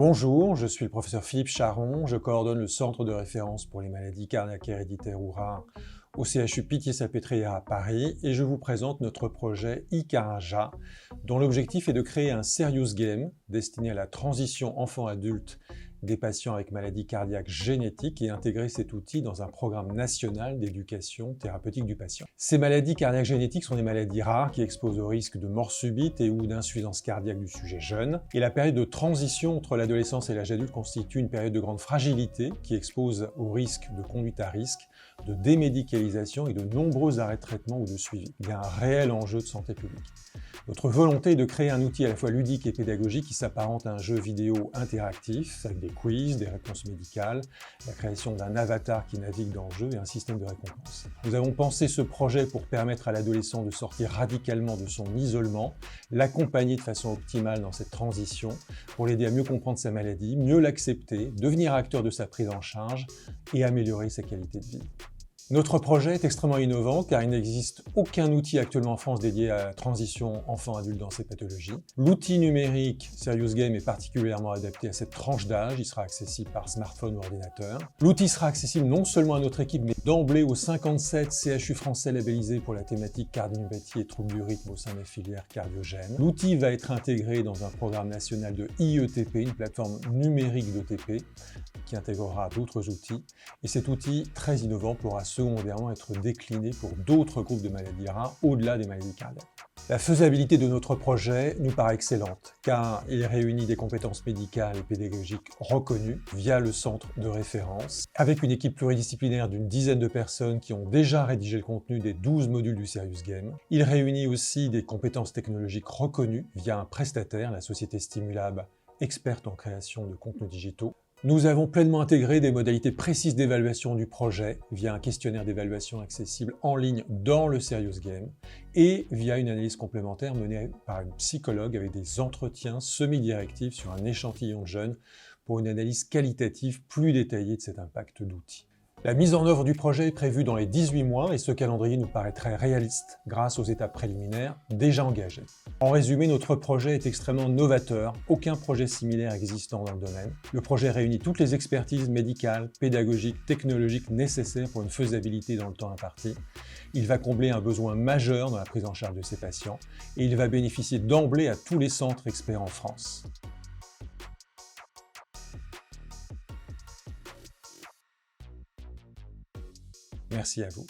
Bonjour, je suis le professeur Philippe Charon, je coordonne le centre de référence pour les maladies cardiaques héréditaires ou rares au CHU Pitié-Salpêtrière à Paris et je vous présente notre projet ICARAJA dont l'objectif est de créer un serious game destiné à la transition enfant-adulte des patients avec maladies cardiaques génétiques et intégrer cet outil dans un programme national d'éducation thérapeutique du patient. Ces maladies cardiaques génétiques sont des maladies rares qui exposent au risque de mort subite et ou d'insuffisance cardiaque du sujet jeune. Et la période de transition entre l'adolescence et l'âge adulte constitue une période de grande fragilité qui expose au risque de conduite à risque, de démédicalisation et de nombreux arrêts de traitement ou de suivi. Il y a un réel enjeu de santé publique. Notre volonté est de créer un outil à la fois ludique et pédagogique qui s'apparente à un jeu vidéo interactif avec des quiz, des réponses médicales, la création d'un avatar qui navigue dans le jeu et un système de récompense. Nous avons pensé ce projet pour permettre à l'adolescent de sortir radicalement de son isolement, l'accompagner de façon optimale dans cette transition, pour l'aider à mieux comprendre sa maladie, mieux l'accepter, devenir acteur de sa prise en charge et améliorer sa qualité de vie. Notre projet est extrêmement innovant car il n'existe aucun outil actuellement en France dédié à la transition enfant-adulte dans ces pathologies. L'outil numérique Serious Game est particulièrement adapté à cette tranche d'âge, il sera accessible par smartphone ou ordinateur. L'outil sera accessible non seulement à notre équipe mais d'emblée aux 57 CHU français labellisés pour la thématique cardiomyopathie et troubles du rythme au sein des filières cardiogènes. L'outil va être intégré dans un programme national de IETP, une plateforme numérique d'ETP qui intégrera d'autres outils. Et cet outil très innovant pourra secondairement être décliné pour d'autres groupes de maladies rares au-delà des maladies cardiaques. La faisabilité de notre projet nous paraît excellente car il réunit des compétences médicales et pédagogiques reconnues via le centre de référence, avec une équipe pluridisciplinaire d'une dizaine de personnes qui ont déjà rédigé le contenu des 12 modules du Serious Game. Il réunit aussi des compétences technologiques reconnues via un prestataire, la société Stimulab, experte en création de contenus digitaux. Nous avons pleinement intégré des modalités précises d'évaluation du projet via un questionnaire d'évaluation accessible en ligne dans le Serious Game et via une analyse complémentaire menée par une psychologue avec des entretiens semi-directifs sur un échantillon de jeunes pour une analyse qualitative plus détaillée de cet impact d'outils. La mise en œuvre du projet est prévue dans les 18 mois et ce calendrier nous paraît très réaliste grâce aux étapes préliminaires déjà engagées. En résumé, notre projet est extrêmement novateur, aucun projet similaire existant dans le domaine. Le projet réunit toutes les expertises médicales, pédagogiques, technologiques nécessaires pour une faisabilité dans le temps imparti. Il va combler un besoin majeur dans la prise en charge de ces patients et il va bénéficier d'emblée à tous les centres experts en France. Merci à vous.